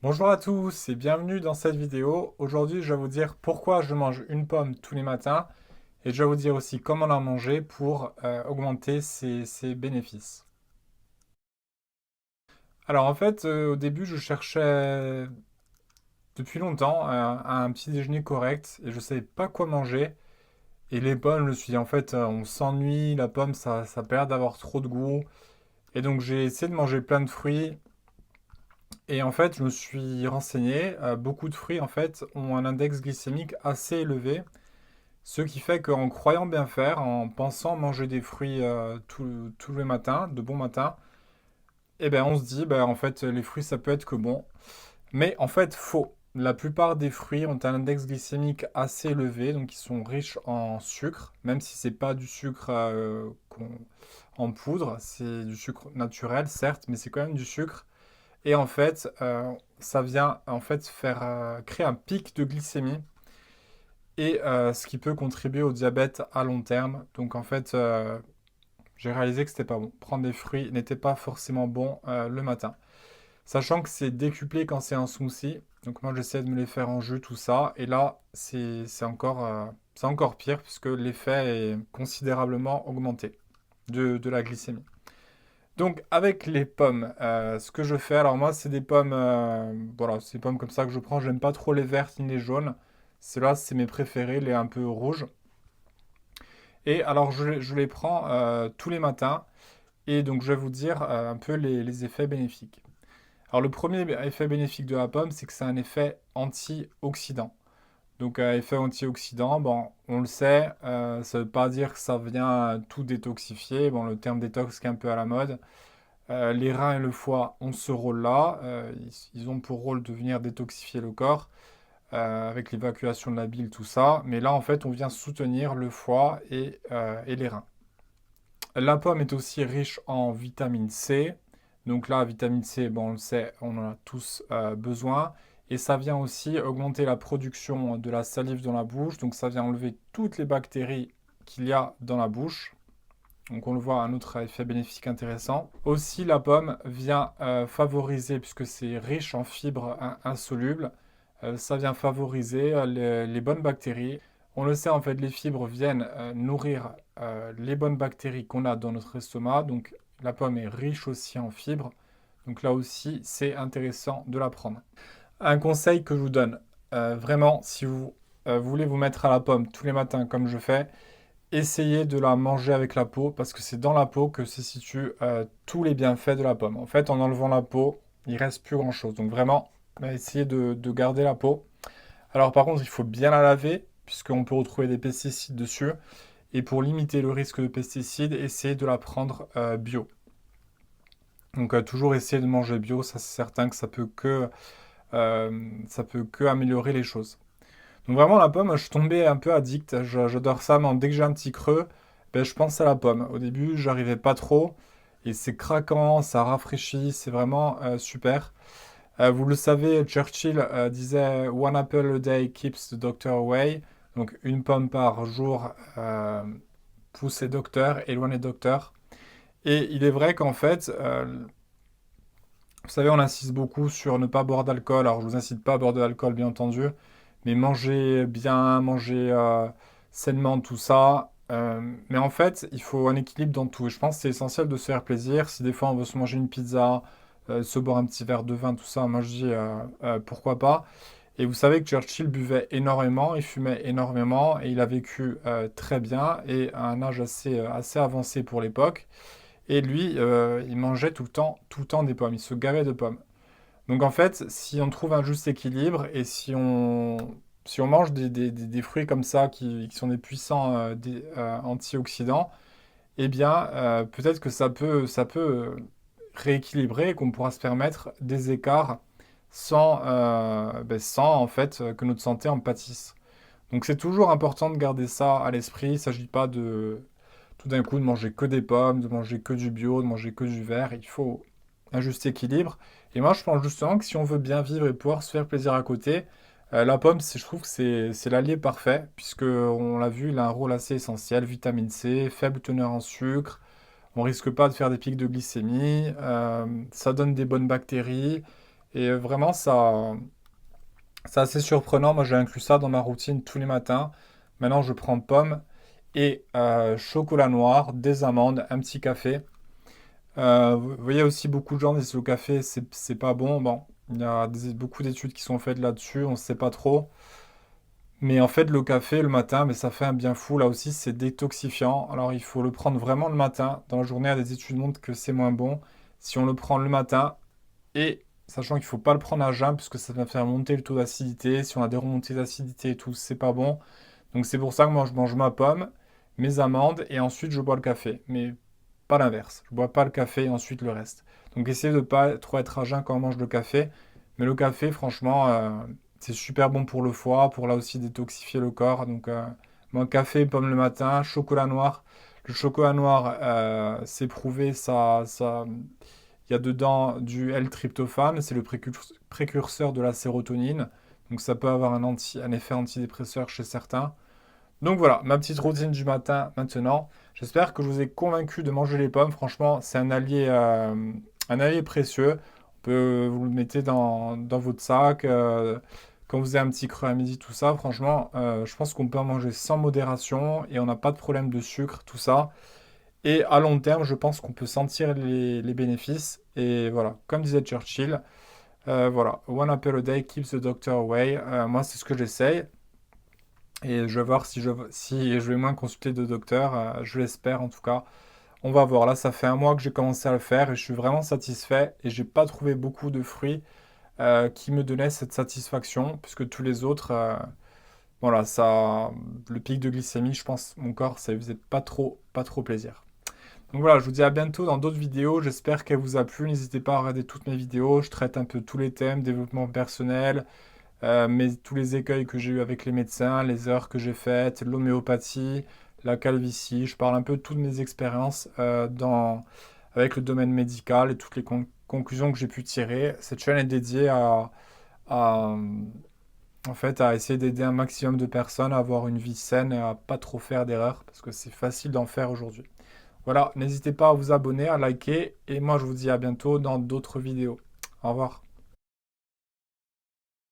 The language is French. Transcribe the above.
Bonjour à tous et bienvenue dans cette vidéo. Aujourd'hui, je vais vous dire pourquoi je mange une pomme tous les matins et je vais vous dire aussi comment la manger pour augmenter ses bénéfices. Alors en fait, au début, je cherchais depuis longtemps un petit déjeuner correct et je ne savais pas quoi manger. Et les pommes, je me suis dit en fait, on s'ennuie, la pomme, ça perd d'avoir trop de goût. Et donc j'ai essayé de manger plein de fruits. Et en fait, je me suis renseigné, beaucoup de fruits en fait ont un index glycémique assez élevé. Ce qui fait qu'en croyant bien faire, en pensant manger des fruits tous les matins, de bon matin, eh ben on se dit, ben, en fait, les fruits, ça peut être que bon. Mais en fait, faux. La plupart des fruits ont un index glycémique assez élevé, donc ils sont riches en sucre, même si c'est pas du sucre en poudre, c'est du sucre naturel, certes, mais c'est quand même du sucre. Et en fait, ça vient en fait faire créer un pic de glycémie et ce qui peut contribuer au diabète à long terme. Donc en fait, j'ai réalisé que c'était pas bon. Prendre des fruits n'était pas forcément bon le matin. Sachant que c'est décuplé quand c'est un smoothie. Donc moi j'essaie de me les faire en jus, tout ça. Et là, c'est encore pire puisque l'effet est considérablement augmenté de la glycémie. Donc avec les pommes, ce que je fais, alors moi c'est des pommes, voilà, c'est des pommes comme ça que je prends. J'aime pas trop les vertes ni les jaunes. Ceux-là, c'est mes préférés, les un peu rouges. Et alors, je les prends tous les matins. Et donc, je vais vous dire un peu les effets bénéfiques. Alors, le premier effet bénéfique de la pomme, c'est que c'est un effet antioxydant. Donc, effet antioxydant, bon, on le sait, ça ne veut pas dire que ça vient tout détoxifier. Bon, le terme détox qui est un peu à la mode. Les reins et le foie ont ce rôle-là. Ils ont pour rôle de venir détoxifier le corps avec l'évacuation de la bile, tout ça. Mais là, en fait, on vient soutenir le foie et les reins. La pomme est aussi riche en vitamine C. Donc là, vitamine C, bon, on le sait, on en a tous besoin. Et ça vient aussi augmenter la production de la salive dans la bouche. Donc ça vient enlever toutes les bactéries qu'il y a dans la bouche. Donc on le voit, un autre effet bénéfique intéressant. Aussi, la pomme vient favoriser, puisque c'est riche en fibres insolubles, ça vient favoriser les bonnes bactéries. On le sait, en fait, les fibres viennent nourrir les bonnes bactéries qu'on a dans notre estomac. Donc la pomme est riche aussi en fibres. Donc là aussi, c'est intéressant de la prendre. Un conseil que je vous donne, vraiment, si vous voulez vous mettre à la pomme tous les matins comme je fais, essayez de la manger avec la peau parce que c'est dans la peau que se situent tous les bienfaits de la pomme. En fait, en enlevant la peau, il reste plus grand-chose. Donc vraiment, essayez de garder la peau. Alors par contre, il faut bien la laver puisqu'on peut retrouver des pesticides dessus. Et pour limiter le risque de pesticides, essayez de la prendre bio. Donc toujours essayer de manger bio, ça c'est certain que ça peut que améliorer les choses. Donc vraiment la pomme, je suis tombé un peu addict. J'adore ça, mais dès que j'ai un petit creux, ben, je pense à la pomme. Au début, j'arrivais pas trop. Et c'est craquant, ça rafraîchit, c'est vraiment super. Vous le savez, Churchill disait One apple a day keeps the doctor away. Donc une pomme par jour pousse les docteurs, éloigne les docteurs. Et il est vrai qu'en fait, vous savez, on insiste beaucoup sur ne pas boire d'alcool. Alors je vous incite pas à boire de l'alcool, bien entendu. Mais manger bien, manger sainement, tout ça. Mais en fait, il faut un équilibre dans tout. Et je pense que c'est essentiel de se faire plaisir. Si des fois on veut se manger une pizza, se boire un petit verre de vin, tout ça, moi je dis pourquoi pas. Et vous savez que Churchill buvait énormément, il fumait énormément et il a vécu très bien et à un âge assez avancé pour l'époque. Et lui, il mangeait tout le temps des pommes. Il se gavait de pommes. Donc en fait, si on trouve un juste équilibre et si on mange des fruits comme ça qui sont des puissants antioxydants, eh bien peut-être que ça peut rééquilibrer et qu'on pourra se permettre des écarts sans en fait que notre santé en pâtisse. Donc c'est toujours important de garder ça à l'esprit. Il ne s'agit pas de tout d'un coup de manger que des pommes, de manger que du bio, de manger que du vert. Il faut un juste équilibre. Et moi, je pense justement que si on veut bien vivre et pouvoir se faire plaisir à côté, la pomme, je trouve que c'est l'allié parfait, puisque on l'a vu, il a un rôle assez essentiel, vitamine C, faible teneur en sucre, on risque pas de faire des pics de glycémie, ça donne des bonnes bactéries, Et vraiment, c'est assez surprenant. Moi, j'ai inclus ça dans ma routine tous les matins. Maintenant, je prends pomme et chocolat noir, des amandes, un petit café. Vous voyez aussi beaucoup de gens disent que le café, c'est pas bon. Bon, il y a beaucoup d'études qui sont faites là-dessus, on ne sait pas trop. Mais en fait, le café le matin, mais ça fait un bien fou. Là aussi, c'est détoxifiant. Alors, il faut le prendre vraiment le matin. Dans la journée, il y a des études montrent que c'est moins bon. Si on le prend le matin, et sachant qu'il ne faut pas le prendre à jeun, puisque ça va faire monter le taux d'acidité. Si on a des remontées d'acidité et tout, c'est pas bon. Donc, c'est pour ça que moi, je mange ma pomme, mes amandes, et ensuite, je bois le café. Mais pas l'inverse. Je bois pas le café et ensuite le reste. Donc, essayez de ne pas trop être à jeun quand on mange le café. Mais le café, franchement, c'est super bon pour le foie, pour là aussi détoxifier le corps. Donc, moi, café, pomme le matin, chocolat noir. Le chocolat noir, c'est prouvé, il y a dedans du L-tryptophane, c'est le précurseur de la sérotonine. Donc, ça peut avoir un effet antidépresseur chez certains. Donc voilà, ma petite routine du matin maintenant. J'espère que je vous ai convaincu de manger les pommes. Franchement, c'est un allié précieux. Vous le mettez dans votre sac. Quand vous avez un petit creux à midi, tout ça, franchement, je pense qu'on peut en manger sans modération et on n'a pas de problème de sucre, tout ça. Et à long terme, je pense qu'on peut sentir les bénéfices. Et voilà, comme disait Churchill, voilà, one apple a day keeps the doctor away. Moi, c'est ce que j'essaye. Et je vais voir si je vais moins consulter de docteur. Je l'espère en tout cas. On va voir. Là, ça fait un mois que j'ai commencé à le faire et je suis vraiment satisfait. Et j'ai pas trouvé beaucoup de fruits qui me donnaient cette satisfaction, puisque tous les autres, voilà, le pic de glycémie, je pense, mon corps, ça lui faisait pas trop plaisir. Donc voilà, je vous dis à bientôt dans d'autres vidéos. J'espère qu'elle vous a plu. N'hésitez pas à regarder toutes mes vidéos. Je traite un peu tous les thèmes, développement personnel, tous les écueils que j'ai eu avec les médecins, les heures que j'ai faites, l'homéopathie, la calvitie. Je parle un peu de toutes mes expériences avec le domaine médical et toutes les conclusions que j'ai pu tirer. Cette chaîne est dédiée à, en fait, à essayer d'aider un maximum de personnes à avoir une vie saine et à pas trop faire d'erreurs parce que c'est facile d'en faire aujourd'hui. Voilà, n'hésitez pas à vous abonner, à liker et moi je vous dis à bientôt dans d'autres vidéos. Au revoir.